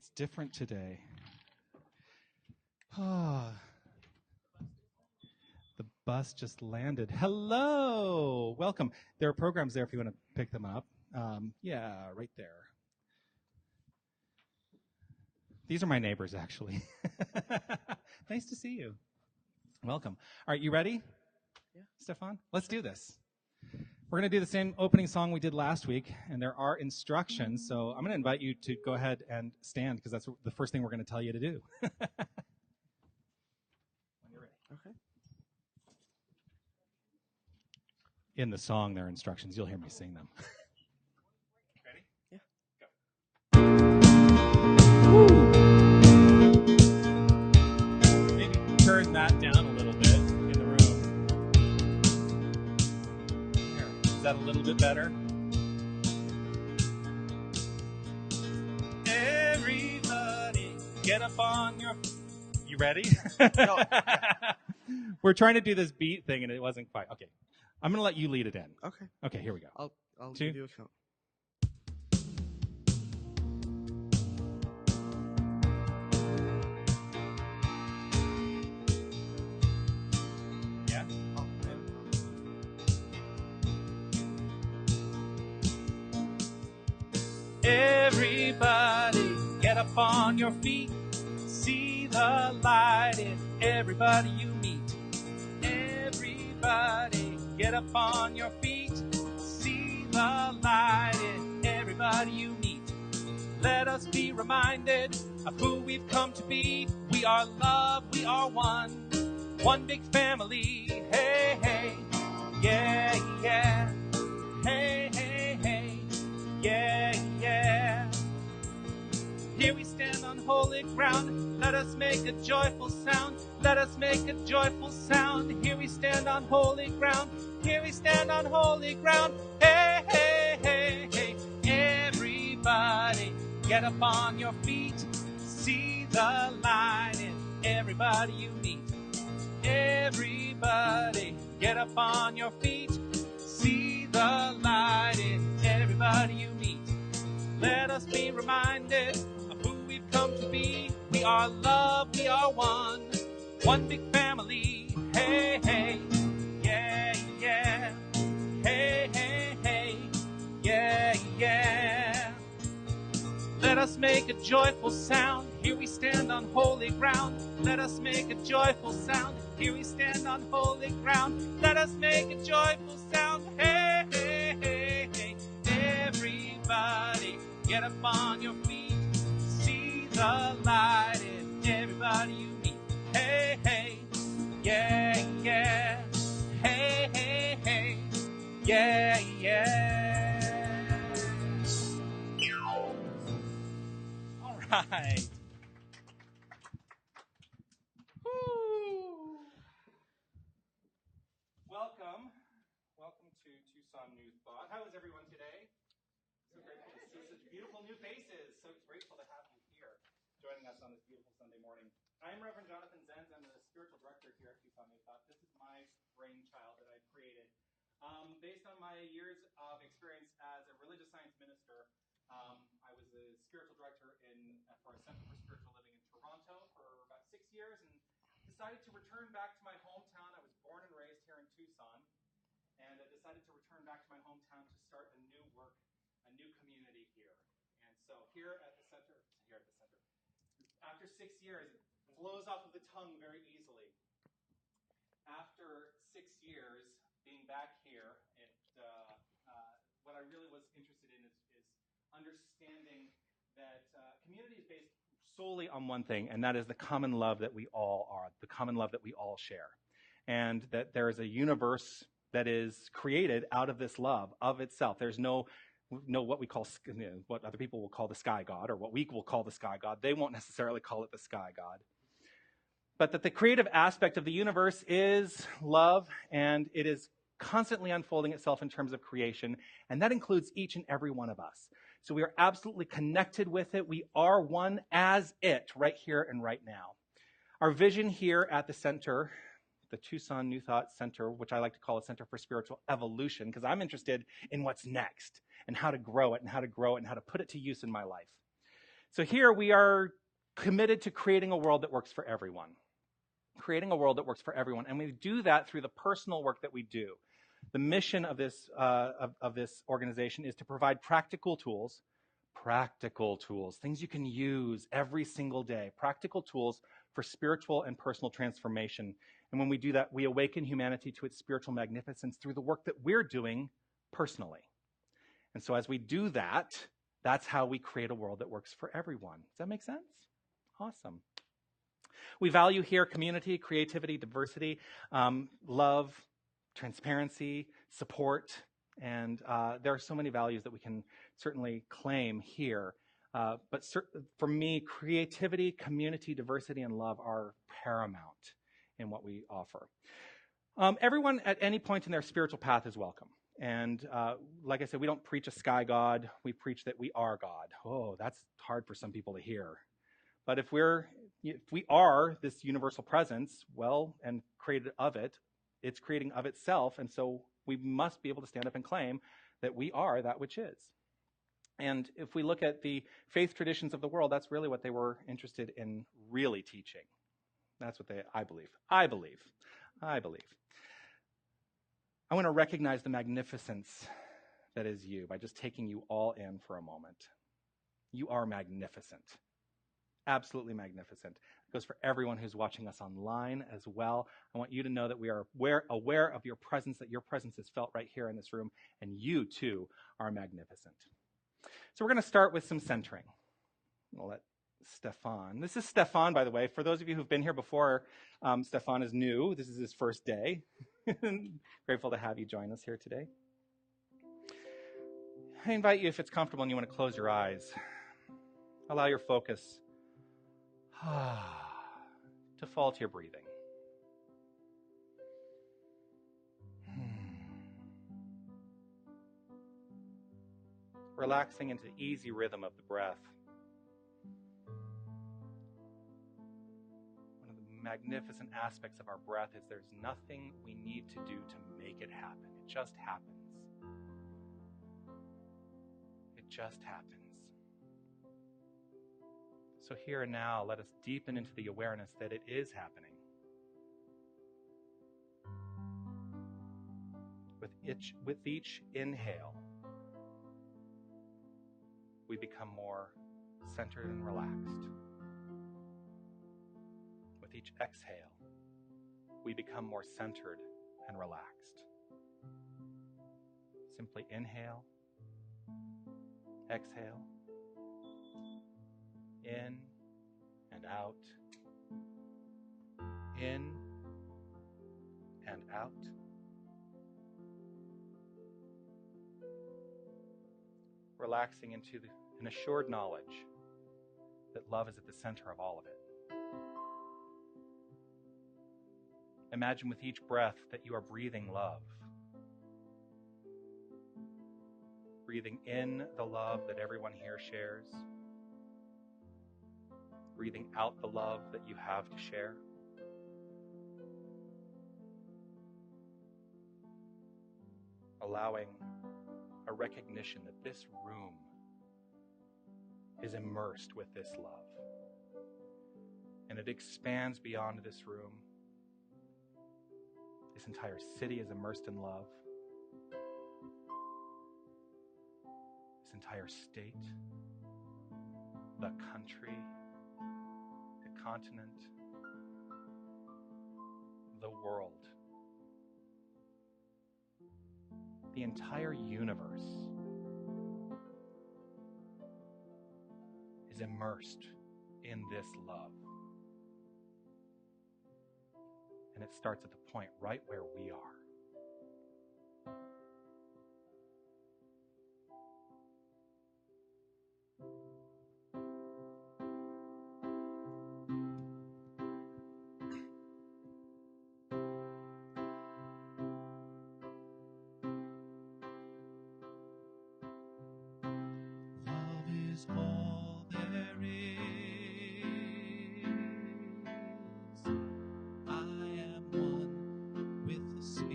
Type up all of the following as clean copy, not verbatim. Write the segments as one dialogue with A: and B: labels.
A: It's different today. The bus just landed. Hello. Welcome. There are programs there if you want to pick them up. Yeah, right there. These are my neighbors, actually. Nice to see you. Welcome. All right, you ready?
B: Yeah.
A: Stefan? Let's do this. We're going to do the same opening song we did last week, and there are instructions. So I'm going to invite you to go ahead and stand because that's the first thing we're going to tell you to do. When you're ready.
B: Okay.
A: In the song, there are instructions. You'll hear me sing them. Ready?
B: Yeah.
A: Go. Maybe turn that down a little bit in the room. There. Is that a little bit better? Everybody, get up on your... You ready?
B: No.
A: We're trying to do this beat thing, and it wasn't quite. Okay. I'm going to let you lead it in.
B: Okay.
A: Okay, here we go.
B: I'll
A: 2.
B: give you a count.
A: Yeah?
B: Oh,
A: Everybody, get up on your feet. See the light in everybody you meet. Everybody, get up on your feet. See the light in everybody you meet. Let us be reminded of who we've come to be. We are love, we are one big family. Hey, hey, yeah, yeah. Hey, hey, hey, yeah, yeah. Here we stand on holy ground. Let us make a joyful sound. Let us make a joyful sound. Here we stand on holy ground. Here we stand on holy ground. Hey, hey, hey, hey. Everybody, get up on your feet. See the light in everybody you meet. Everybody, get up on your feet. See the light in everybody you meet. Let us be reminded of who we've come to be. We are love, we are one big family. Hey, hey, yeah, yeah. Hey, hey, hey, yeah, yeah. Let us make a joyful sound. Here we stand on holy ground. Let us make a joyful sound. Here we stand on holy ground. Let us make a joyful sound. Hey, hey, hey, hey. Everybody, get up on your feet. See the light in everybody you meet. Hey, hey, yeah, yeah. Hey, hey, hey, yeah, yeah. All right. Woo. Welcome to Tucson New Thought. How is everyone today? So grateful to see such beautiful new faces. So grateful to have you here joining us on this beautiful Sunday morning. I'm Reverend Jonathan Zenz. I'm the spiritual director here at Tucson New Thought. This is my brainchild that I created. Based on my years of experience as a religious science minister, I was a spiritual director for a Center for Spiritual Living in Toronto for about 6 years and decided to return back to my hometown. I was born and raised here in Tucson, and I decided to return back to my hometown to start a new work, a new community here. And so here at the center, after 6 years, it flows off of the tongue very easily. After 6 years being back here, what I really was interested in is understanding that community is based solely on one thing, and that is the common love that we all are, the common love that we all share. And that there is a universe that is created out of this love of itself. There's no what we call, what other people will call the sky god, or what we will call the sky god. They won't necessarily call it the sky god. But that the creative aspect of the universe is love, and it is constantly unfolding itself in terms of creation, and that includes each and every one of us. So we are absolutely connected with it. We are one as it, right here and right now. Our vision here at the center, the Tucson New Thought Center, which I like to call a Center for Spiritual Evolution, because I'm interested in what's next and how to grow it and how to put it to use in my life. So here we are committed to creating a world that works for everyone. Creating a world that works for everyone. And we do that through the personal work that we do. The mission of this organization is to provide practical tools, things you can use every single day, practical tools for spiritual and personal transformation. And when we do that, we awaken humanity to its spiritual magnificence through the work that we're doing personally. And so as we do that, that's how we create a world that works for everyone. Does that make sense? Awesome. We value here community, creativity, diversity, love, transparency, support, and there are so many values that we can certainly claim here. But for me, creativity, community, diversity, and love are paramount in what we offer. Everyone at any point in their spiritual path is welcome. And like I said, we don't preach a sky God. We preach that we are God. Oh, that's hard for some people to hear. But if we are this universal presence, well, and created of it, it's creating of itself. And so we must be able to stand up and claim that we are that which is. And if we look at the faith traditions of the world, that's really what they were interested in really teaching. That's what I believe. I want to recognize the magnificence that is you by just taking you all in for a moment. You are magnificent. Absolutely magnificent. It goes for everyone who's watching us online as well. I want you to know that we are aware of your presence, that your presence is felt right here in this room, and you too are magnificent. So we're going to start with some centering. We'll let Stefan. This is Stefan, by the way. For those of you who've been here before, Stefan is new. This is his first day. Grateful to have you join us here today. I invite you, if it's comfortable and you want to close your eyes, allow your focus to fall to your breathing. Relaxing into the easy rhythm of the breath. One of the magnificent aspects of our breath is there's nothing we need to do to make it happen. It just happens. It just happens. So here and now, let us deepen into the awareness that it is happening. With each inhale, we become more centered and relaxed. With each exhale, we become more centered and relaxed. Simply inhale, exhale, in and out, in and out. Relaxing into an assured knowledge that love is at the center of all of it. Imagine with each breath that you are breathing love. Breathing in the love that everyone here shares. Breathing out the love that you have to share. Allowing a recognition that this room is immersed with this love. And it expands beyond this room. This entire city is immersed in love. This entire state, the country, the continent, the world, the entire universe is immersed in this love. And it starts at the point right where we are.
B: All there is. I am one with the Spirit.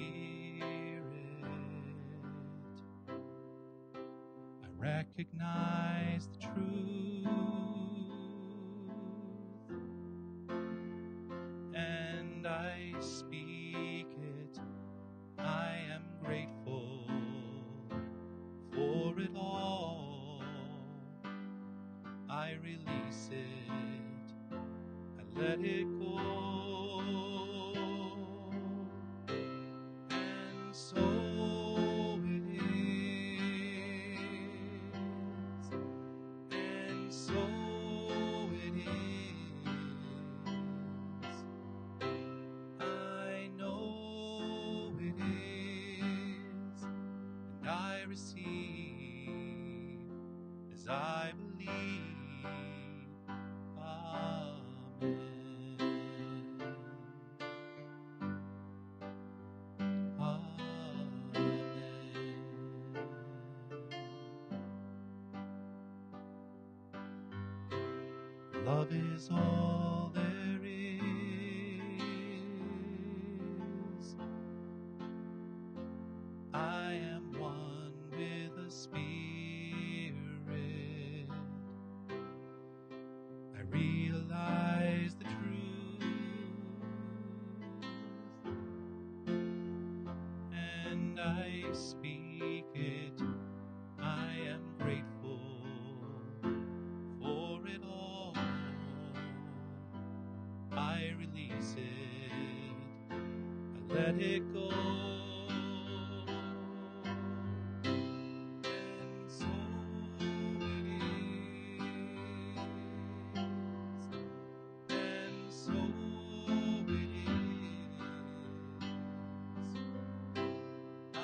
B: I recognize the truth. I release it, I let it go. And so it is, and so it is. I know it is, and I receive as I believe. Amen. Amen. Love is all there is. I am one with the Spirit. I realize the truth, and I speak it. I am grateful for it all. I release it, I let it go. And so it is, and so it is. I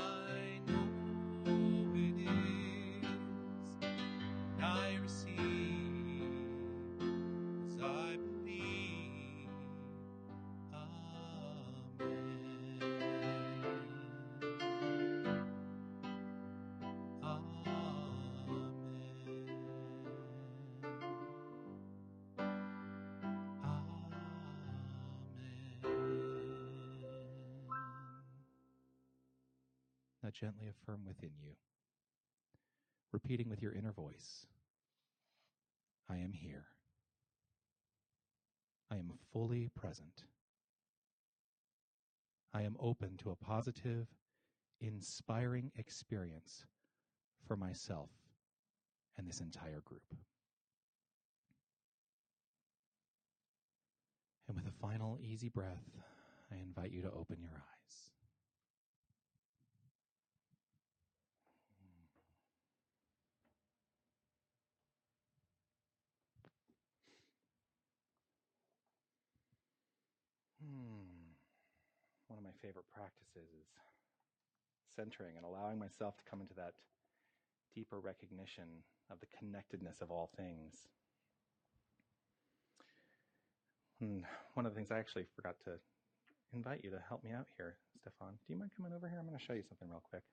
B: know it is, and I receive as I believe. Amen. Now gently affirm within you, repeating with your inner voice, I am here. I am fully present. I am open to a positive, inspiring experience for myself and this entire group. And with a final easy breath, I invite you to open your eyes. One of my favorite practices is centering and allowing myself to come into that deeper recognition of the connectedness of all things. And one of the things I actually forgot to invite you to help me out here, Stefan. Do you mind coming over here? I'm going to show you something real quick.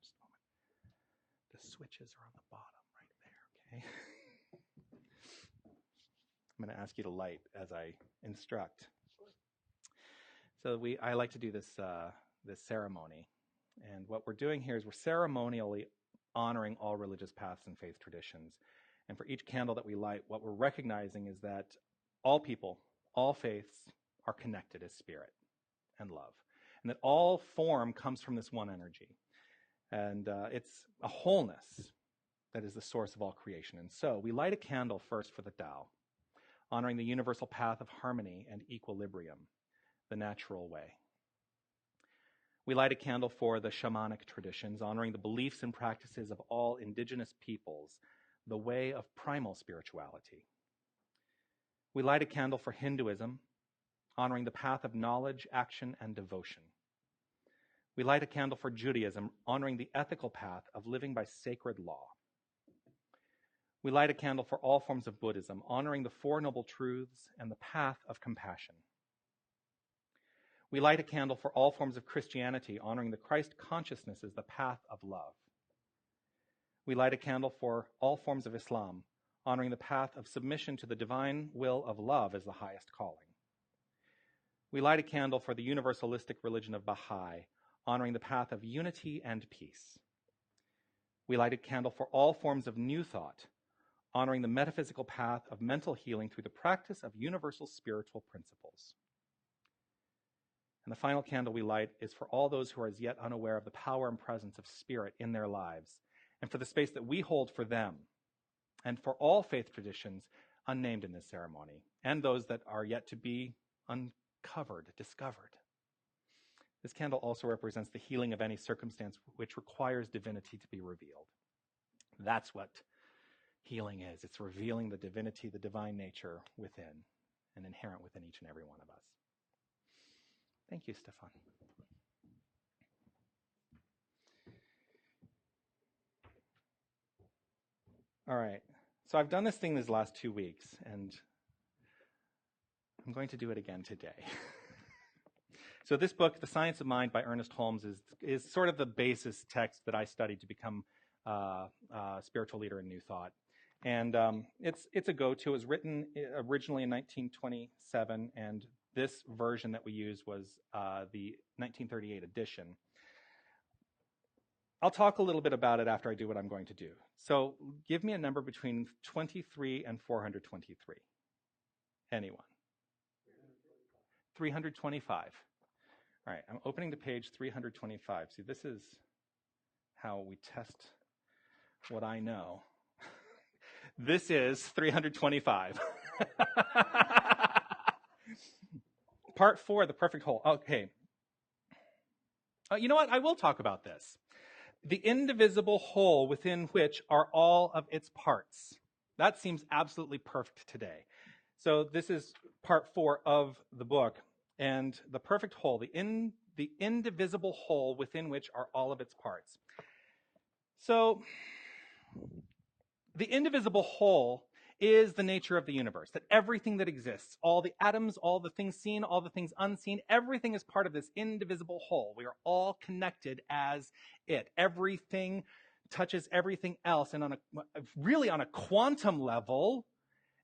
B: Just a moment. The switches are on the bottom right there, okay? I'm going to ask you to light as I instruct. So I like to do this ceremony. And what we're doing here is we're ceremonially honoring all religious paths and faith traditions. And for each candle that we light, what we're recognizing is that all people, all faiths are connected as spirit and love. And that all form comes from this one energy. And it's a wholeness that is the source of all creation. And so we light a candle first for the Tao, honoring the universal path of harmony and equilibrium, the natural way. We light a candle for the shamanic traditions, honoring the beliefs and practices of all indigenous peoples, the way of primal spirituality. We light a candle for Hinduism, honoring the path of knowledge, action, and devotion. We light a candle for Judaism, honoring the ethical path of living by sacred law. We light a candle for all forms of Buddhism, honoring the Four Noble Truths and the path of compassion. We light a candle for all forms of Christianity, honoring the Christ consciousness as the path of love. We light a candle for all forms of Islam, honoring the path of submission to the divine will of love as the highest calling. We light a candle for the universalistic religion of Baha'i, honoring the path of unity and peace. We light a candle for all forms of New Thought, honoring the metaphysical path of mental healing through the practice of universal spiritual principles. And the final candle we light is for all those who are as yet unaware of the power and presence of spirit in their lives, and for the space that we hold for them and for all faith traditions unnamed in this ceremony, and those that are yet to be uncovered, discovered. This candle also represents the healing of any circumstance which requires divinity to be revealed. That's what healing is. It's revealing the divinity, the divine nature within and inherent within each and every one of us. Thank you, Stefan. All right. So I've done this thing these last 2 weeks, and I'm going to do it again today. So this book, The Science of Mind by Ernest Holmes, is sort of the basis text that I studied to become a spiritual leader in New Thought. And it's a go-to. It was written originally in 1927, and this version that we use was the 1938 edition. I'll talk a little bit about it after I do what I'm going to do. So give me a number between 23 and 423. Anyone? 325. All right, I'm opening to page 325. See, this is how we test what I know. This is 325. Part 4, the perfect whole. Okay. You know what? I will talk about this. The indivisible whole within which are all of its parts. That seems absolutely perfect today. So this is part 4 of the book. And the perfect whole, the indivisible whole within which are all of its parts. So the indivisible whole is the nature of the universe, that everything that exists, all the atoms, all the things seen, all the things unseen, everything is part of this indivisible whole. We are all connected as it. Everything touches everything else, and really on a quantum level,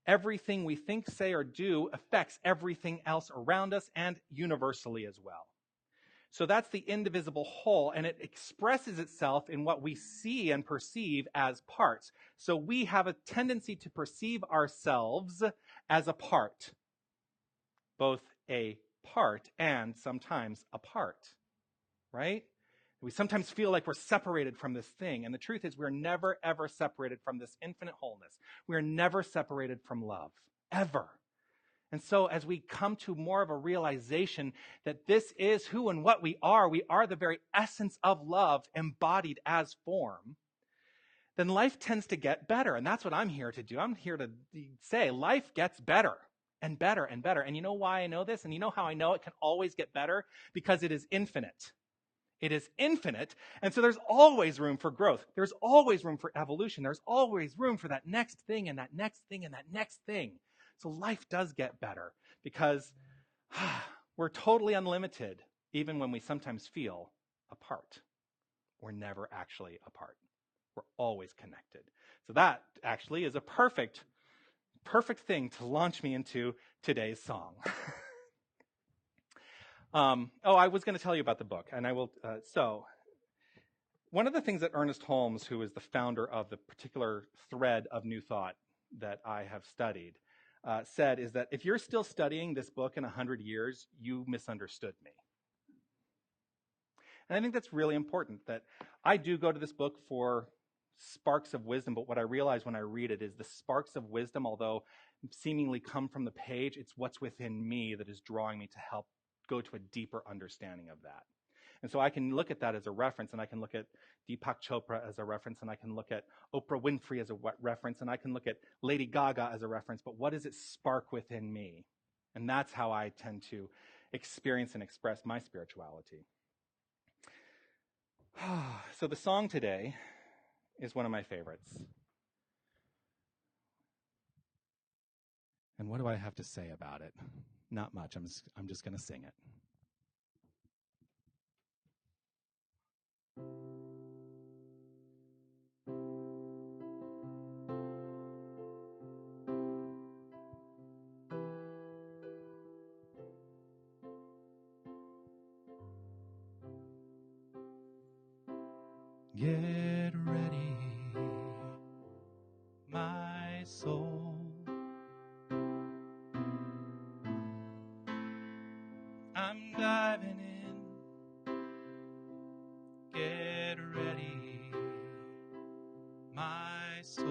B: everything we think, say, or do affects everything else around us and universally as well. So that's the indivisible whole, and it expresses itself in what we see and perceive as parts. So we have a tendency to perceive ourselves as a part, both a part and sometimes apart, right? We sometimes feel like we're separated from this thing, and the truth is we're never, ever separated from this infinite wholeness. We're never separated from love, ever. And so as we come to more of a realization that this is who and what we are the very essence of love embodied as form, then life tends to get better. And that's what I'm here to do. I'm here to say life gets better and better and better. And you know why I know this? And you know how I know it can always get better? Because it is infinite. It is infinite. And so there's always room for growth. There's always room for evolution. There's always room for that next thing and that next thing and that next thing. So life does get better because we're totally unlimited, even when we sometimes feel apart. We're never actually apart. We're always connected. So that actually is a perfect thing to launch me into today's song. I was going to tell you about the book, and I will. So one of the things that Ernest Holmes, who is the founder of the particular thread of New Thought that I have studied, said is that if you're still studying this book in 100 years, you misunderstood me. And I think that's really important, that I do go to this book for sparks of wisdom, but what I realize when I read it is the sparks of wisdom, although seemingly come from the page, it's what's within me that is drawing me to help go to a deeper understanding of that. And so I can look at that as a reference, and I can look at Deepak Chopra as a reference, and I can look at Oprah Winfrey as a reference, and I can look at Lady Gaga as a reference, but what does it spark within me? And that's how I tend to experience and express my spirituality. So the song today is one of my favorites. And what do I have to say about it? Not much. I'm just going to sing it. Get ready, my soul. I'm diving in. Get ready, my soul.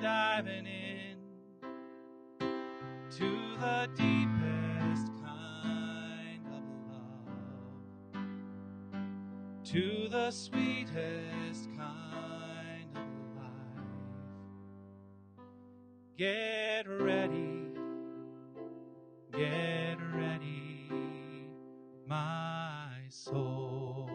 B: diving in to the deepest kind of love, to the sweetest kind of life. Get ready, my soul.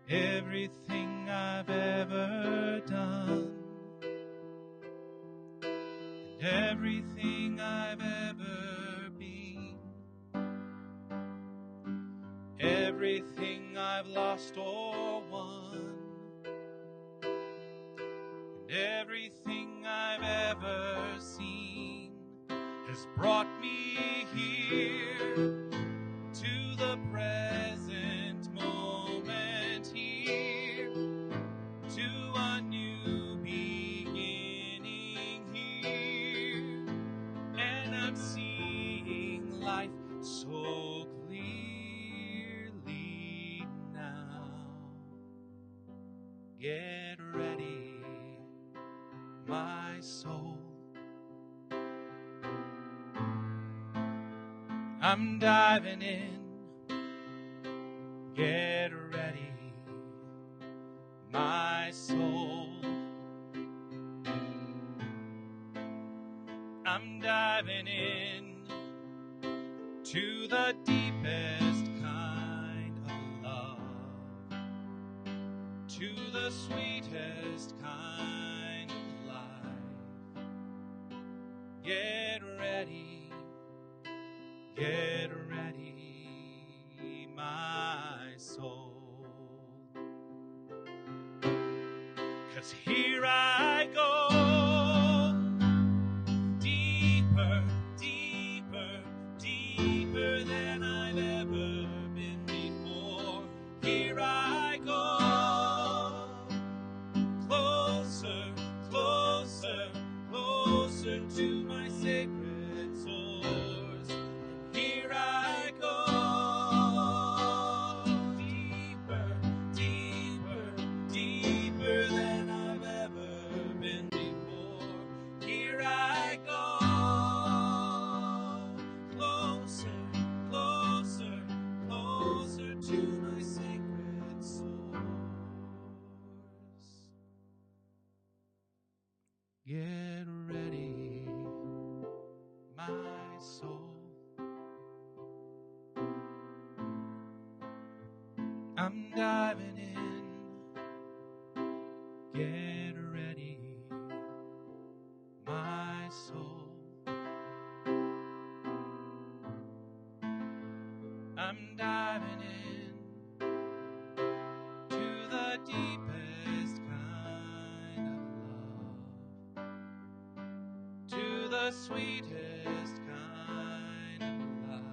B: Everything I've ever done and everything I've ever been, everything I've lost or won, and everything I've ever seen has brought me here to the present moment, here to a new beginning here, and I'm seeing life so clearly now. Get ready, my soul. I'm diving in. Get ready, my soul. I'm diving in to the deepest kind of love, to the sweetest kind of life. Get ready, my soul. 'Cause here I go, deeper, deeper, deeper than I've ever been before. Here I go, closer, closer, closer to my sacred source. Here I go, deeper, deeper, deeper than I've ever been before. Here I go, closer, closer, closer to my sacred source. Get ready, my soul. I'm diving in. Get ready, my soul. I'm diving in to the deepest kind of love, to the sweetest kind of life.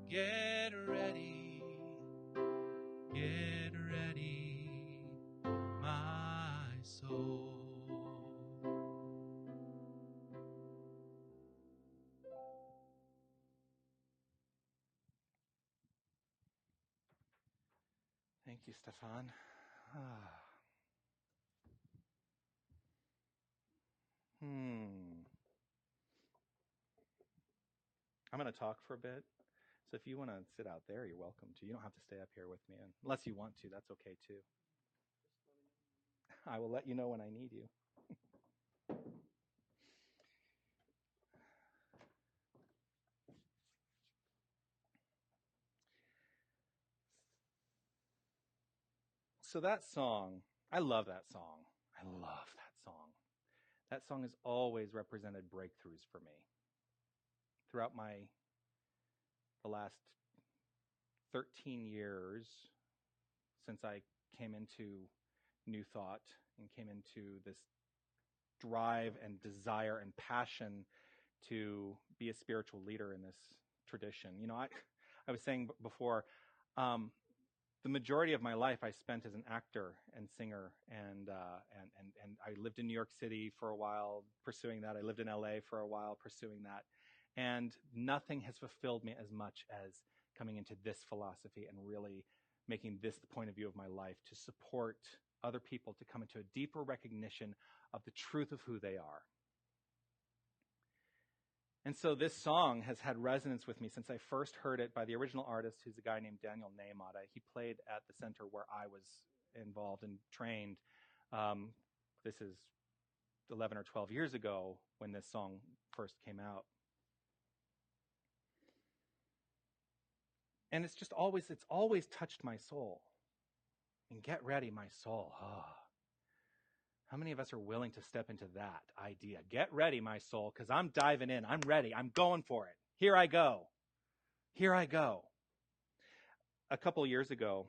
B: Get ready, my soul. Thank you, Stefan. I'm going to talk for a bit. So if you want to sit out there, you're welcome to. You don't have to stay up here with me. Unless you want to, that's okay too. I will let you know when I need you. So that song, I love that song. I love that song. That song has always represented breakthroughs for me. Throughout the last 13 years since I came into New Thought and came into this drive and desire and passion to be a spiritual leader in this tradition. You know, I was saying before, the majority of my life I spent as an actor and singer, and I lived in New York City for a while pursuing that. I lived in LA for a while pursuing that, and nothing has fulfilled me as much as coming into this philosophy and really making this the point of view of my life, to support other people to come into a deeper recognition of the truth of who they are. And so this song has had resonance with me since I first heard it by the original artist, who's a guy named Daniel Nahmada. He played at the center where I was involved and trained. This is 11 or 12 years ago when this song first came out. And it's always touched my soul. And get ready, my soul. Oh. How many of us are willing to step into that idea? Get ready, my soul, because I'm diving in. I'm ready. I'm going for it. Here I go. Here I go. A couple years ago,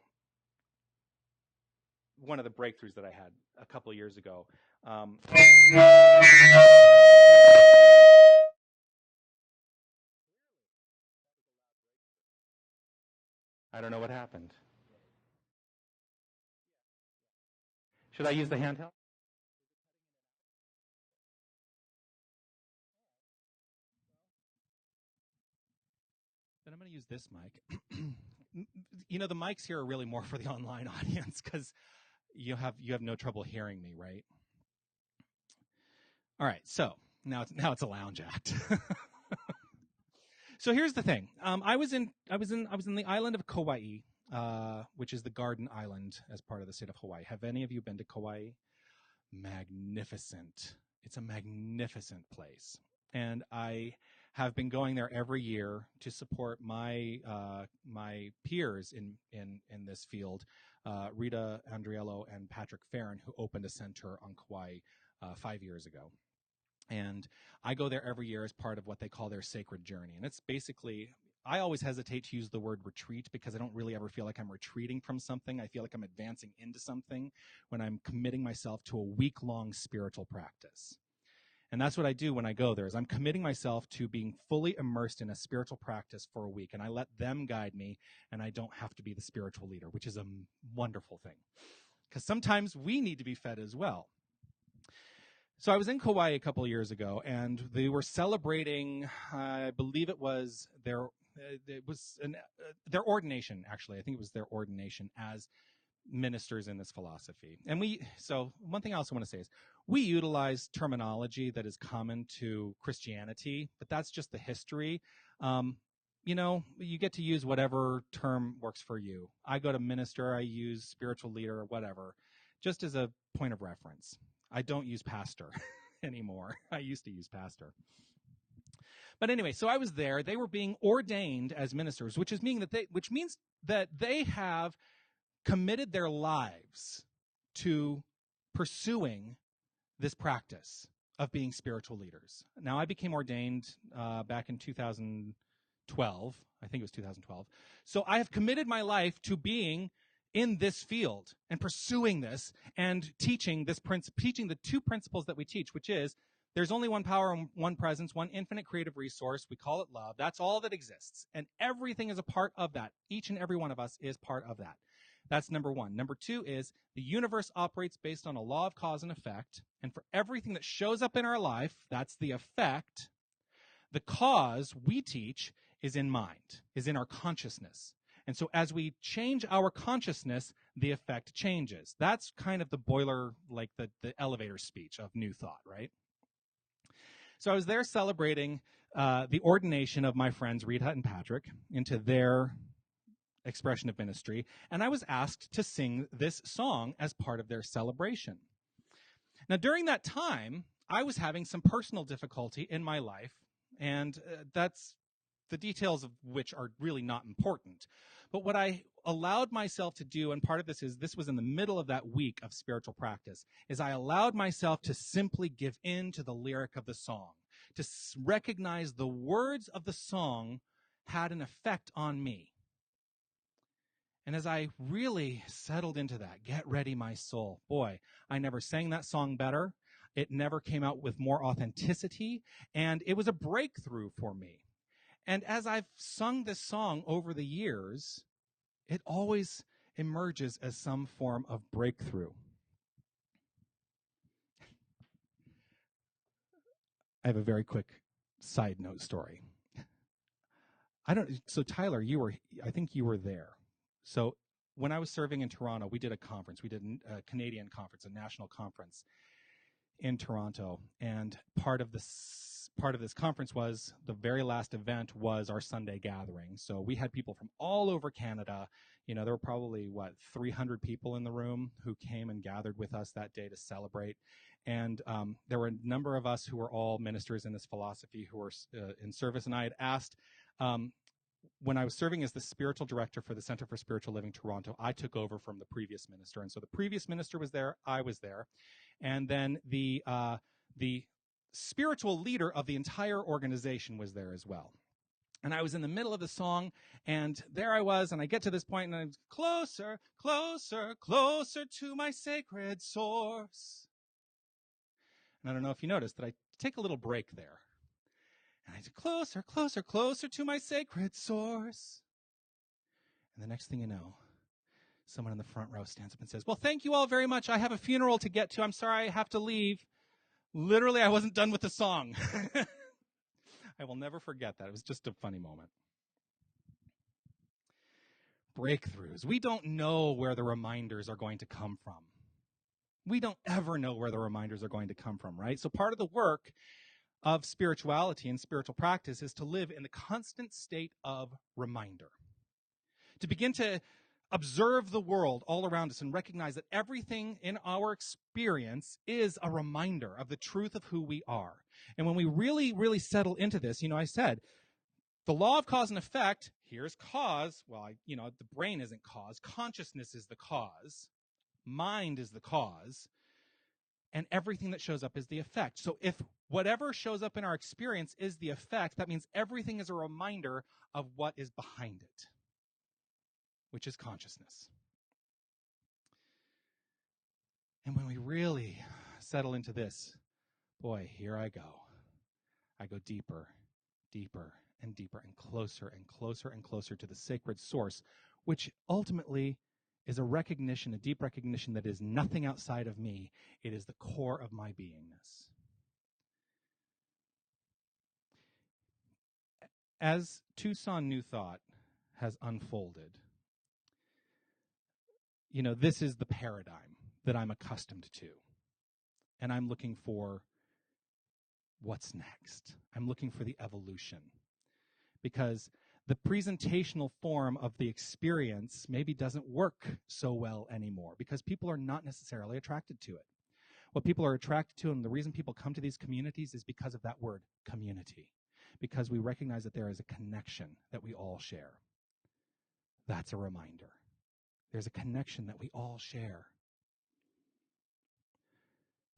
B: one of the breakthroughs that I had a couple years ago, I don't know what happened. Should I use the handheld? Then I'm going to use this mic. You know, the mics here are really more for the online audience because you have no trouble hearing me, right? All right, so now it's a lounge act. So here's the thing. I was in the island of Kauai, which is the Garden Island as part of the state of Hawaii. Have any of you been to Kauai? Magnificent. It's a magnificent place. And I have been going there every year to support my peers in this field, Rita Andriello and Patrick Farron, who opened a center on Kauai 5 years ago. And I go there every year as part of what they call their sacred journey. And it's basically, I always hesitate to use the word retreat because I don't really ever feel like I'm retreating from something. I feel like I'm advancing into something when I'm committing myself to a week-long spiritual practice. And that's what I do when I go there, is I'm committing myself to being fully immersed in a spiritual practice for a week. And I let them guide me, and I don't have to be the spiritual leader, which is a wonderful thing. Because sometimes we need to be fed as well. So I was in Kauai a couple of years ago, and they were celebrating, I believe it was their ordination, actually. I think it was their ordination as ministers in this philosophy. And so one thing I also want to say is we utilize terminology that is common to Christianity, but that's just the history. You know, you get to use whatever term works for you. I go to minister, I use spiritual leader, or whatever, just as a point of reference. I don't use pastor anymore. I used to use pastor. But anyway, so I was there. They were being ordained as ministers, which means that they have committed their lives to pursuing this practice of being spiritual leaders. Now, I became ordained back in 2012. I think it was 2012. So I have committed my life to being in this field and pursuing this and teaching the two principles that we teach, which is there's only one power and one presence, one infinite creative resource. We call it love. That's all that exists. And everything is a part of that. Each and every one of us is part of that. That's number one. Number two is the universe operates based on a law of cause and effect. And for everything that shows up in our life, that's the effect. The cause we teach is in mind, is in our consciousness. And so as we change our consciousness, the effect changes. That's kind of the boiler, like the elevator speech of New Thought, right? So I was there celebrating the ordination of my friends Rita and Patrick into their expression of ministry, and I was asked to sing this song as part of their celebration. Now, during that time, I was having some personal difficulty in my life, and that's the details of which are really not important. But what I allowed myself to do, and part of this was in the middle of that week of spiritual practice, is I allowed myself to simply give in to the lyric of the song, to recognize the words of the song had an effect on me. And as I really settled into that, get ready, my soul, boy, I never sang that song better. It never came out with more authenticity, and it was a breakthrough for me. And as I've sung this song over the years, it always emerges as some form of breakthrough. I have a very quick side note story. So Tyler, I think you were there. So when I was serving in Toronto, we did a conference. We did a Canadian conference, a national conference in Toronto, and part of this conference was the very last event was our Sunday gathering. So we had people from all over Canada. There were probably 300 people in the room who came and gathered with us that day to celebrate. And there were a number of us who were all ministers in this philosophy who were in service. And I had asked, when I was serving as the spiritual director for the Center for Spiritual Living Toronto, I took over from the previous minister. And so the previous minister was there, I was there. And then the spiritual leader of the entire organization was there as well. And I was in the middle of the song, and there I was, and I get to this point, and I'm closer, closer, closer to my sacred source. And I don't know if you noticed that I take a little break there. And I said, closer, closer, closer to my sacred source. And the next thing you know, someone in the front row stands up and says, well, thank you all very much. I have a funeral to get to. I'm sorry I have to leave. Literally, I wasn't done with the song. I will never forget that. It was just a funny moment. Breakthroughs. We don't know where the reminders are going to come from. We don't ever know where the reminders are going to come from, right? So part of the work of spirituality and spiritual practice is to live in the constant state of reminder. To begin to observe the world all around us and recognize that everything in our experience is a reminder of the truth of who we are. And when we really, really settle into this, I said, the law of cause and effect, here's cause. Well, the brain isn't cause. Consciousness is the cause. Mind is the cause. And everything that shows up is the effect. So if whatever shows up in our experience is the effect, that means everything is a reminder of what is behind it, which is consciousness. And when we really settle into this, boy, here I go. I go deeper, deeper, and deeper, and closer and closer to the sacred source, which ultimately is a recognition, a deep recognition that is nothing outside of me. It is the core of my beingness. As Tucson New Thought has unfolded, this is the paradigm that I'm accustomed to. And I'm looking for what's next. I'm looking for the evolution. Because the presentational form of the experience maybe doesn't work so well anymore because people are not necessarily attracted to it. What people are attracted to, and the reason people come to these communities is because of that word, community. Because we recognize that there is a connection that we all share. That's a reminder. There's a connection that we all share.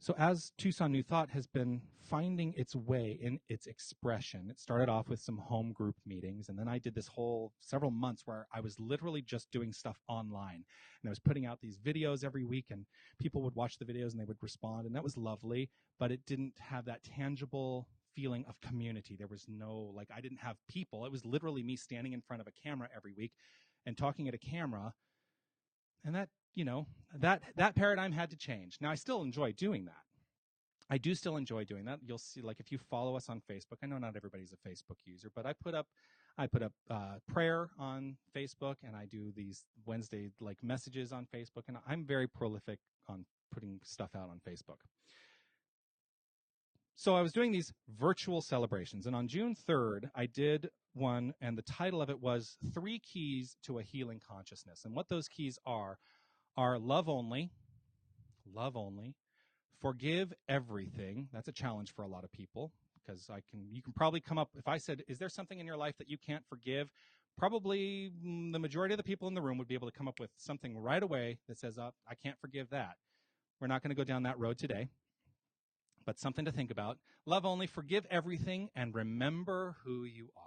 B: So as Tucson New Thought has been finding its way in its expression, it started off with some home group meetings, and then I did this whole several months where I was literally just doing stuff online. And I was putting out these videos every week, and people would watch the videos and they would respond, and that was lovely, but it didn't have that tangible feeling of community. There was no, I didn't have people. It was literally me standing in front of a camera every week and talking at a camera, and that, that paradigm had to change. Now, I still enjoy doing that. I do still enjoy doing that. You'll see, if you follow us on Facebook, I know not everybody's a Facebook user, but I put up prayer on Facebook, and I do these Wednesday messages on Facebook, and I'm very prolific on putting stuff out on Facebook. So I was doing these virtual celebrations, and on June 3rd, I did one, and the title of it was 3 Keys to a Healing Consciousness. And what those keys are love only, forgive everything. That's a challenge for a lot of people, because you can probably come up, if I said, is there something in your life that you can't forgive? Probably the majority of the people in the room would be able to come up with something right away that says, I can't forgive that. We're not going to go down that road today, but something to think about. Love only, forgive everything, and remember who you are.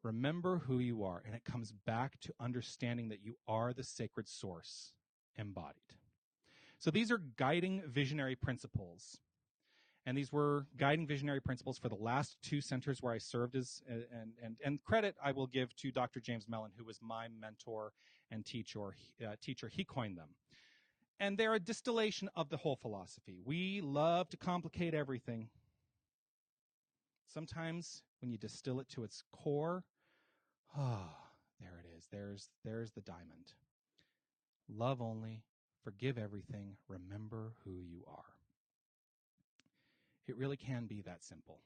B: Remember who you are, and it comes back to understanding that you are the sacred source embodied. So these are guiding visionary principles, and these were guiding visionary principles for the last 2 centers where I served as, and credit I will give to Dr. James Mellon, who was my mentor and teacher. He coined them. And they're a distillation of the whole philosophy. We love to complicate everything. Sometimes when you distill it to its core, There it is. There's the diamond. Love only, forgive everything, remember who you are. It really can be that simple.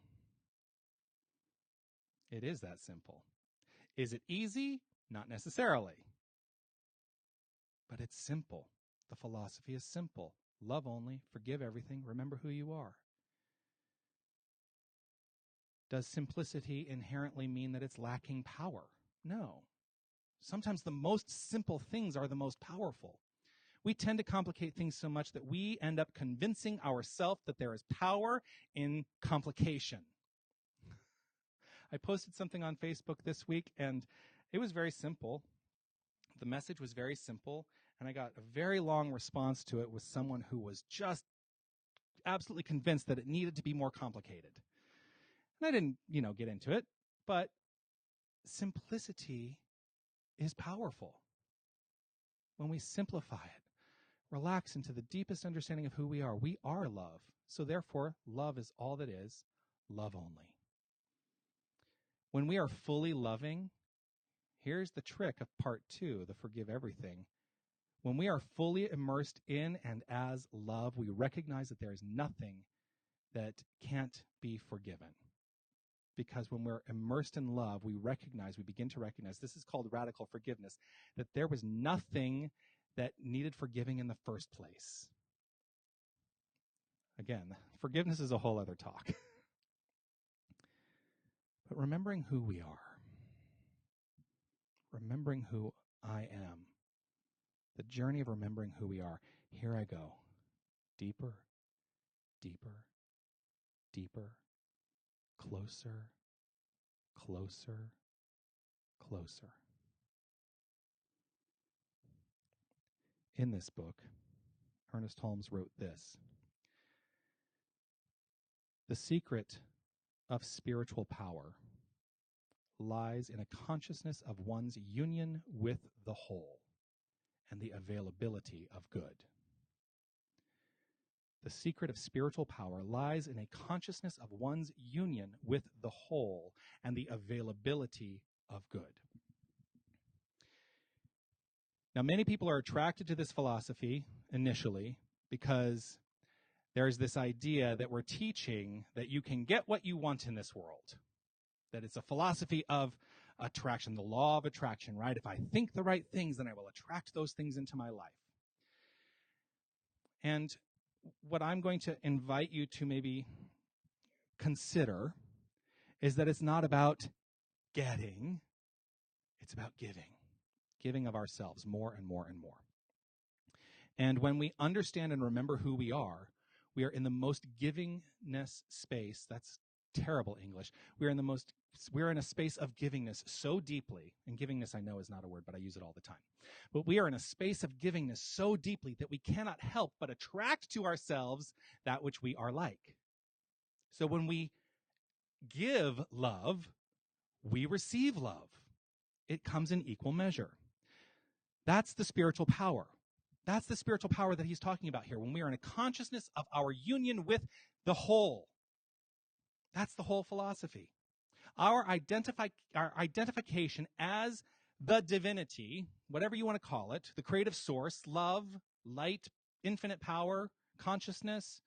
B: It is that simple. Is it easy? Not necessarily. But it's simple. The philosophy is simple. Love only, forgive everything, remember who you are. Does simplicity inherently mean that it's lacking power? No. Sometimes the most simple things are the most powerful. We tend to complicate things so much that we end up convincing ourselves that there is power in complication. I posted something on Facebook this week, and it was very simple. The message was very simple, and I got a very long response to it with someone who was just absolutely convinced that it needed to be more complicated. And I didn't, get into it, but simplicity is powerful. When we simplify it, relax into the deepest understanding of who we are love. So therefore, love is all that is, love only. When we are fully loving, here's the trick of part 2, the forgive everything. When we are fully immersed in and as love, we recognize that there is nothing that can't be forgiven. Because when we're immersed in love, we begin to recognize, this is called radical forgiveness, that there was nothing that needed forgiving in the first place. Again, forgiveness is a whole other talk. But remembering who we are, remembering who I am, the journey of remembering who we are, here I go. Deeper, deeper, deeper, closer, closer, closer. In this book, Ernest Holmes wrote this: the secret of spiritual power lies in a consciousness of one's union with the whole and the availability of good. The secret of spiritual power lies in a consciousness of one's union with the whole and the availability of good. Now, many people are attracted to this philosophy initially because there's this idea that we're teaching that you can get what you want in this world, that it's a philosophy of attraction, the law of attraction, right? If I think the right things, then I will attract those things into my life. And what I'm going to invite you to maybe consider is that it's not about getting, it's about giving of ourselves more and more and more. And when we understand and remember who we are in the most givingness space. That's terrible English. We're in a space of givingness so deeply, and givingness I know is not a word, but I use it all the time. But we are in a space of givingness so deeply that we cannot help but attract to ourselves that which we are like. So when we give love, we receive love. It comes in equal measure. That's the spiritual power. That's the spiritual power that he's talking about here. When we are in a consciousness of our union with the whole. That's the whole philosophy. Our identification as the divinity, whatever you want to call it, the creative source, love, light, infinite power, consciousness,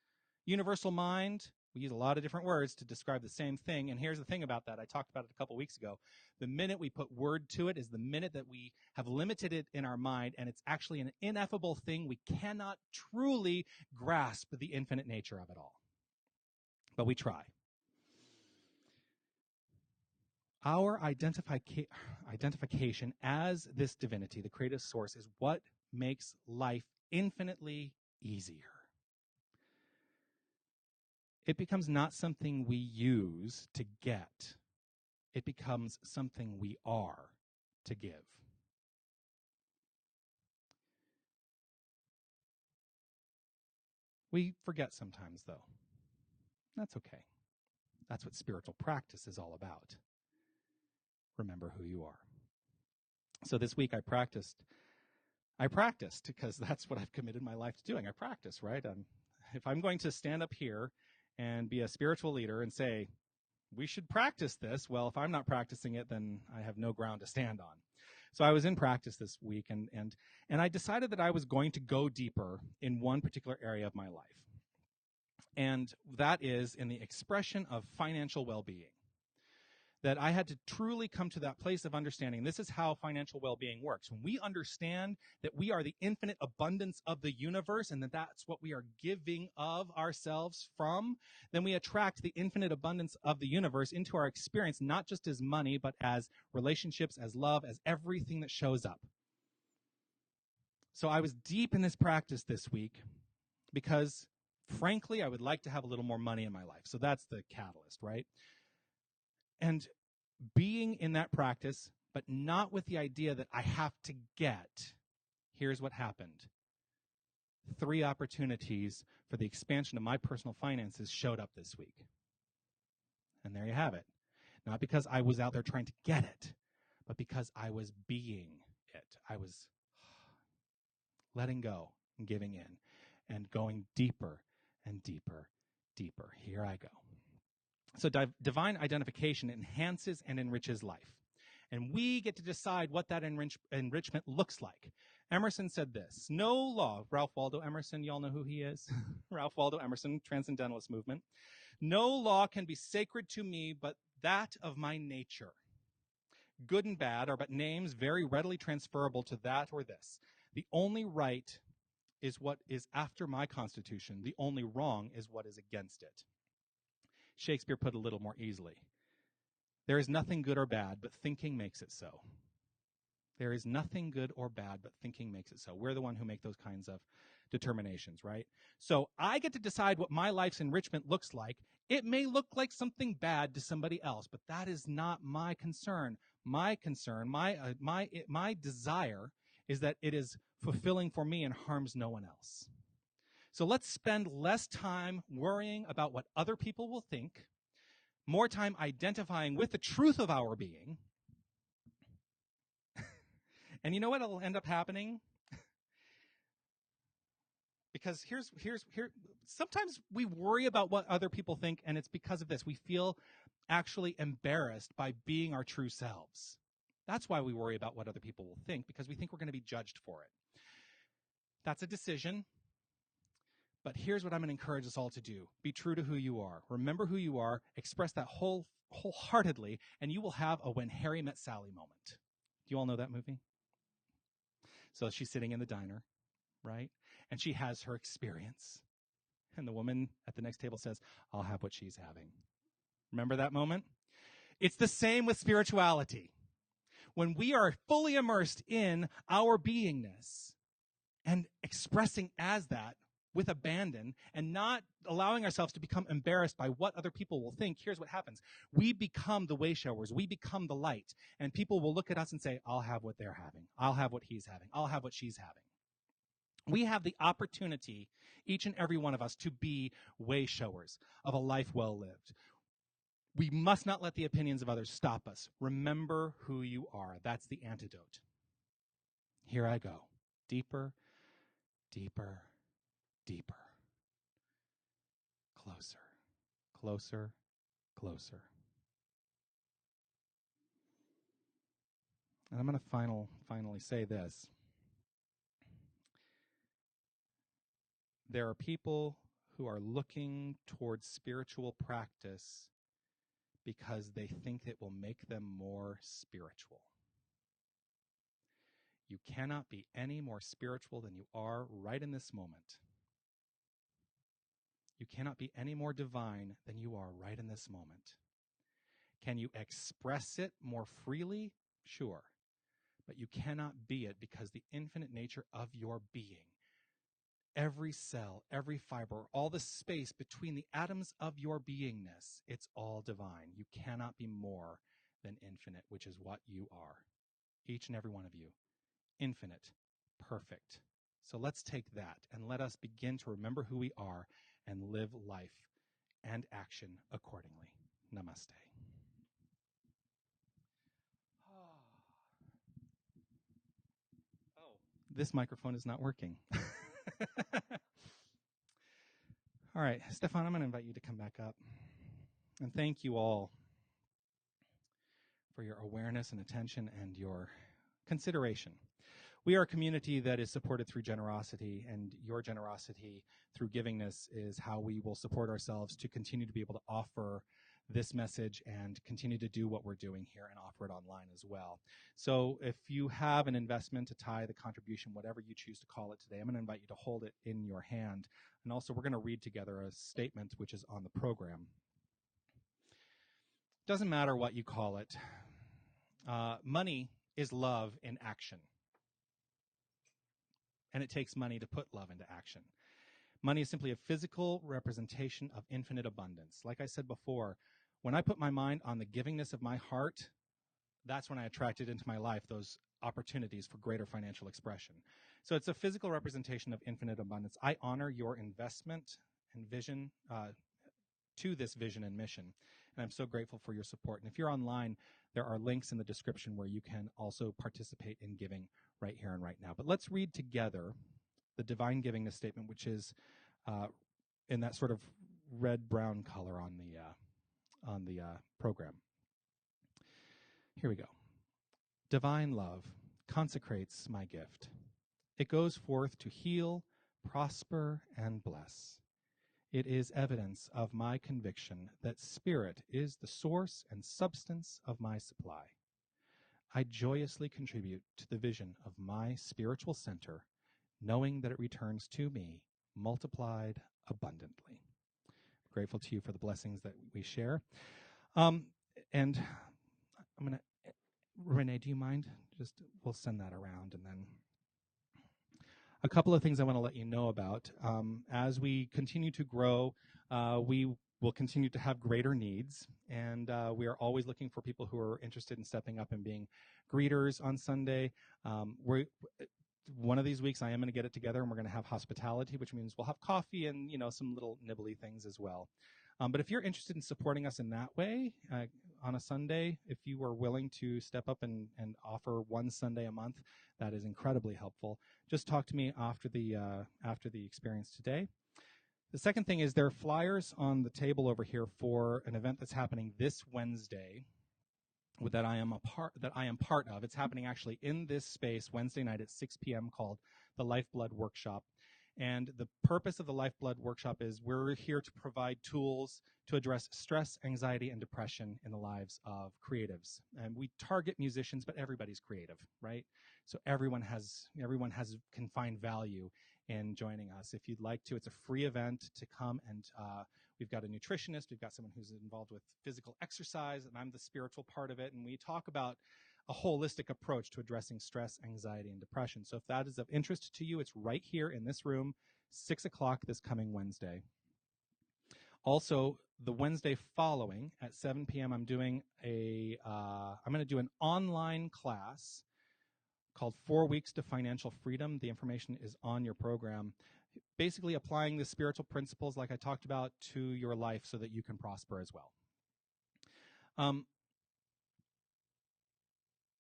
B: universal mind. We use a lot of different words to describe the same thing. And here's the thing about that. I talked about it a couple weeks ago. The minute we put word to it is the minute that we have limited it in our mind, and it's actually an ineffable thing. We cannot truly grasp the infinite nature of it all. But we try. Our identification as this divinity, the creative source, is what makes life infinitely easier. It becomes not something we use to get. It becomes something we are to give. We forget sometimes, though. That's okay. That's what spiritual practice is all about. Remember who you are. So this week I practiced because that's what I've committed my life to doing. I practice, right? If I'm going to stand up here and be a spiritual leader and say, we should practice this, well, if I'm not practicing it, then I have no ground to stand on. So I was in practice this week, and I decided that I was going to go deeper in one particular area of my life. And that is in the expression of financial well-being. That I had to truly come to that place of understanding this is how financial well-being works. When we understand that we are the infinite abundance of the universe and that that's what we are giving of ourselves from, then we attract the infinite abundance of the universe into our experience, not just as money, but as relationships, as love, as everything that shows up. So I was deep in this practice this week because, frankly, I would like to have a little more money in my life. So that's the catalyst, right? And being in that practice, but not with the idea that I have to get, here's what happened. 3 opportunities for the expansion of my personal finances showed up this week. And there you have it. Not because I was out there trying to get it, but because I was being it. I was letting go and giving in and going deeper and deeper, deeper. Here I go. So divine identification enhances and enriches life. And we get to decide what that enrichment looks like. Emerson said this, no law, Ralph Waldo Emerson, you all know who he is? Ralph Waldo Emerson, Transcendentalist movement. No law can be sacred to me but that of my nature. Good and bad are but names very readily transferable to that or this. The only right is what is after my constitution. The only wrong is what is against it. Shakespeare put it a little more easily. There is nothing good or bad, but thinking makes it so. There is nothing good or bad, but thinking makes it so. We're the one who make those kinds of determinations, right? So I get to decide what my life's enrichment looks like. It may look like something bad to somebody else, but that is not my concern. My concern, my desire is that it is fulfilling for me and harms no one else. So let's spend less time worrying about what other people will think, more time identifying with the truth of our being. And you know what will end up happening? Because here, sometimes we worry about what other people think, and it's because of this. We feel actually embarrassed by being our true selves. That's why we worry about what other people will think, because we think we're going to be judged for it. That's a decision. But here's what I'm going to encourage us all to do. Be true to who you are. Remember who you are. Express that wholeheartedly, and you will have a When Harry Met Sally moment. Do you all know that movie? So she's sitting in the diner, right? And she has her experience. And the woman at the next table says, I'll have what she's having. Remember that moment? It's the same with spirituality. When we are fully immersed in our beingness and expressing as that, with abandon and not allowing ourselves to become embarrassed by what other people will think, here's what happens. We become the way showers. We become the light. And people will look at us and say, I'll have what they're having. I'll have what he's having. I'll have what she's having. We have the opportunity, each and every one of us, to be way showers of a life well lived. We must not let the opinions of others stop us. Remember who you are. That's the antidote. Here I go. Deeper, deeper, deeper, closer, closer, closer. And I'm going to finally say this. There are people who are looking towards spiritual practice because they think it will make them more spiritual. You cannot be any more spiritual than you are right in this moment. You cannot be any more divine than you are right in this moment. Can you express it more freely? Sure. But you cannot be it because the infinite nature of your being, every cell, every fiber, all the space between the atoms of your beingness, it's all divine. You cannot be more than infinite, which is what you are. Each and every one of you. Infinite. Perfect. So let's take that and let us begin to remember who we are and live life and action accordingly. Namaste. Oh, this microphone is not working. All right, Stefan, I'm going to invite you to come back up. And thank you all for your awareness and attention and your consideration. We are a community that is supported through generosity, and your generosity through givingness is how we will support ourselves to continue to be able to offer this message and continue to do what we're doing here and offer it online as well. So if you have an investment, a tithe, a contribution, whatever you choose to call it today, I'm going to invite you to hold it in your hand. And also we're going to read together a statement which is on the program. Doesn't matter what you call it. Money is love in action. And it takes money to put love into action. Money is simply a physical representation of infinite abundance. Like I said before, when I put my mind on the givingness of my heart, that's when I attracted into my life those opportunities for greater financial expression. So it's a physical representation of infinite abundance. I honor your investment and vision to this vision and mission. And I'm so grateful for your support. And if you're online, there are links in the description where you can also participate in giving right here and right now. But let's read together the divine givingness statement, which is in that sort of red-brown color on the program. Here we go. Divine love consecrates my gift. It goes forth to heal, prosper, and bless. It is evidence of my conviction that spirit is the source and substance of my supply. I joyously contribute to the vision of my spiritual center, knowing that it returns to me multiplied abundantly. Grateful to you for the blessings that we share. And I'm going to, Renee, do you mind? We'll send that around, and then a couple of things I want to let you know about. As we continue to grow, we will continue to have greater needs, and we are always looking for people who are interested in stepping up and being greeters on Sunday. One of these weeks I am going to get it together, and we're going to have hospitality, which means we'll have coffee and some little nibbly things as well. But if you're interested in supporting us in that way, on a Sunday, if you are willing to step up and offer one Sunday a month, that is incredibly helpful. Just talk to me after the experience today. The second thing is there are flyers on the table over here for an event that's happening this Wednesday that I am part of. It's happening actually in this space Wednesday night at 6 p.m. called the Lifeblood Workshop. And the purpose of the Lifeblood Workshop is we're here to provide tools to address stress, anxiety, and depression in the lives of creatives. And we target musicians, but everybody's creative, right? So everyone can find value in joining us. If you'd like to, it's a free event to come, and we've got a nutritionist, we've got someone who's involved with physical exercise, and I'm the spiritual part of it, and we talk about a holistic approach to addressing stress, anxiety, and depression. So if that is of interest to you, it's right here in this room, 6 o'clock this coming Wednesday. Also, the Wednesday following at 7 p.m., I'm going to do an online class called 4 Weeks to Financial Freedom. The information is on your program. Basically applying the spiritual principles like I talked about to your life so that you can prosper as well.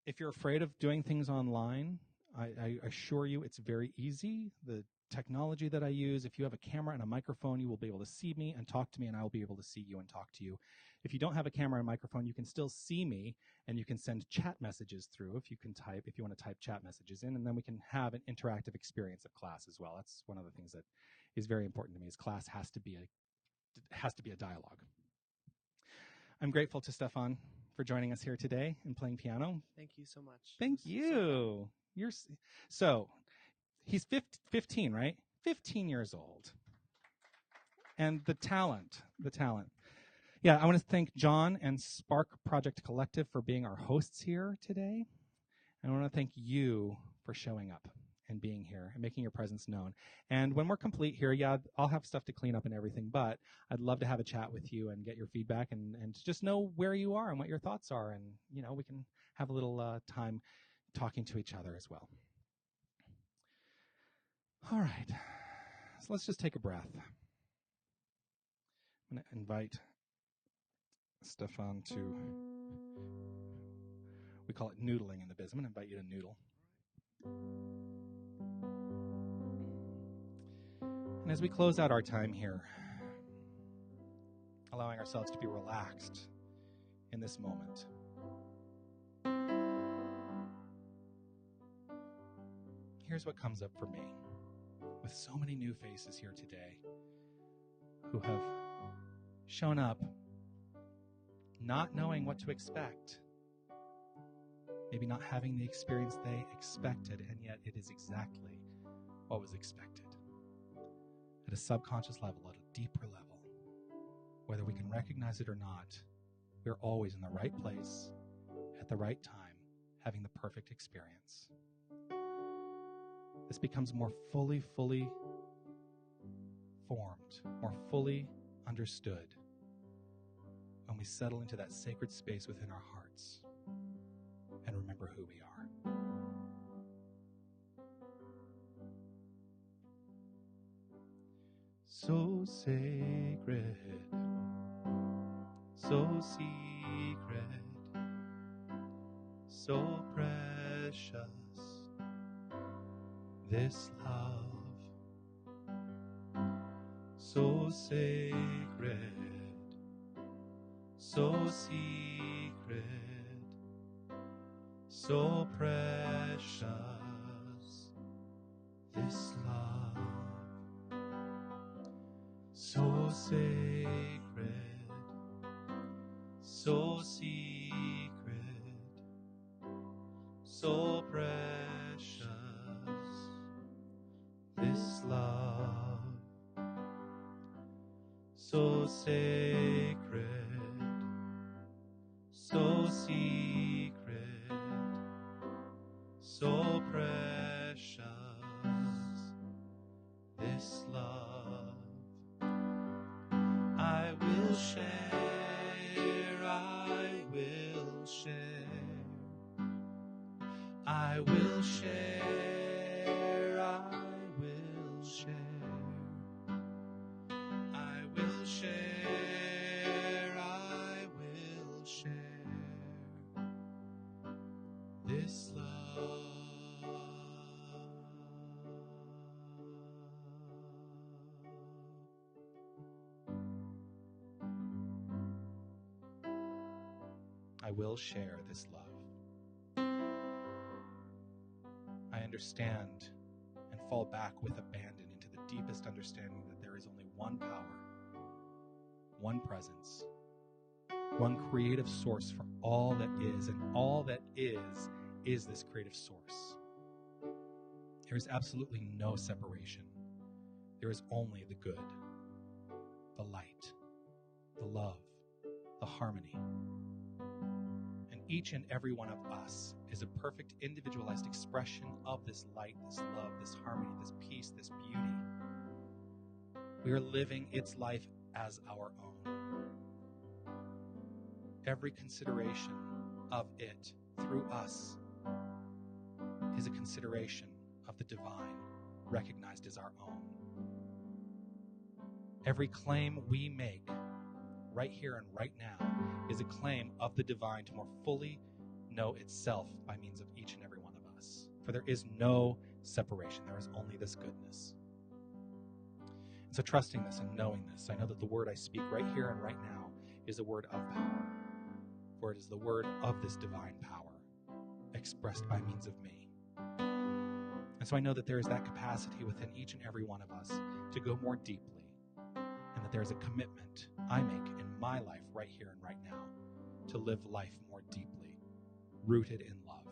B: If you're afraid of doing things online, I assure you it's very easy. The technology that I use, if you have a camera and a microphone, you will be able to see me and talk to me, and I will be able to see you and talk to you. If you don't have a camera and microphone, you can still see me, and you can send chat messages through if you want to type chat messages in, and then we can have an interactive experience of class as well. That's one of the things that is very important to me, is class has to be a dialogue. I'm grateful to Stefan for joining us here today and playing piano.
C: Thank you so much.
B: Thank you. So he's 15, right? 15 years old. And the talent. Yeah, I want to thank John and Spark Project Collective for being our hosts here today. And I want to thank you for showing up and being here and making your presence known. And when we're complete here, yeah, I'll have stuff to clean up and everything, but I'd love to have a chat with you and get your feedback and just know where you are and what your thoughts are. And, we can have a little time talking to each other as well. All right. So let's just take a breath. I'm going to invite Stefan to, we call it noodling in the biz. I'm going to invite you to noodle. And as we close out our time here, allowing ourselves to be relaxed in this moment, here's what comes up for me. With so many new faces here today who have shown up not knowing what to expect, maybe not having the experience they expected, and yet it is exactly what was expected. At a subconscious level, at a deeper level, whether we can recognize it or not, we're always in the right place, at the right time, having the perfect experience. This becomes more fully formed, more fully understood when we settle into that sacred space within our hearts and remember who we are. So sacred, so secret, so precious, this love. So sacred, so secret, so precious, this love. So sacred, so secret, so precious, this love. So sacred, so secret, so precious, this love. I will share, I will share, I will share, I will share, I will share, I will share, this love. I will share this love. I understand and fall back with abandon into the deepest understanding that there is only one power, one presence, one creative source for all that is, and all that is this creative source. There is absolutely no separation. There is only the good, the light, the love, the harmony. And each and every one of us is a perfect individualized expression of this light, this love, this harmony, this peace, this beauty. We are living its life as our own. Every consideration of it through us is a consideration of the divine recognized as our own. Every claim we make right here and right now is a claim of the divine to more fully know itself by means of each and every one of us. For there is no separation. There is only this goodness. And so trusting this and knowing this, I know that the word I speak right here and right now is a word of power. For it is the word of this divine power expressed by means of me. And so I know that there is that capacity within each and every one of us to go more deeply, and that there is a commitment I make in my life right here and right now to live life more deeply, rooted in love,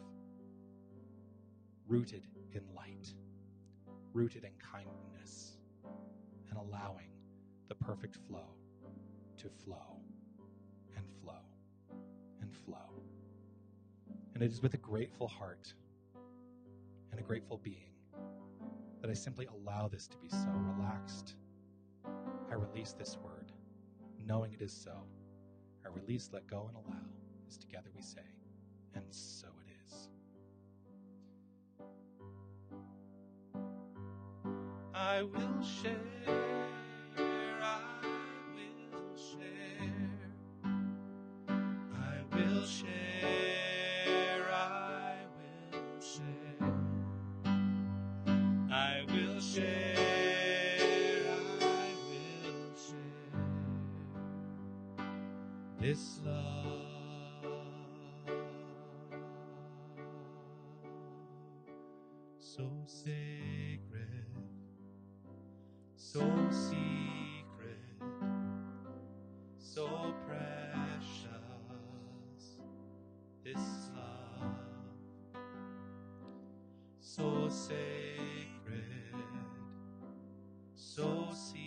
B: rooted in light, rooted in kindness, and allowing the perfect flow to flow and flow and flow. And it is with a grateful heart and a grateful being that I simply allow this to be so relaxed. I release this word, knowing it is so. I release, let go, and allow, as together we say, and so it is. I will share, I will share, I will share, I will share, I will share, I will share this love.
C: so sacred, so secret, so precious, this love, so sacred, so secret,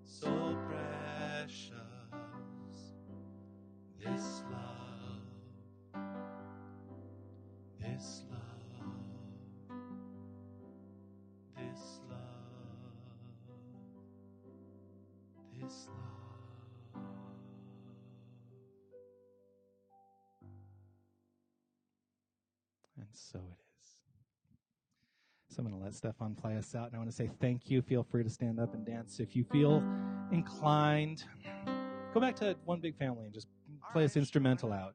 C: so precious, this love, this love, this love, this love.
B: And so it is. So I'm going to let Stefan play us out, and I want to say thank you. Feel free to stand up and dance if you feel inclined. Go back to One Big Family and just play this instrumental out.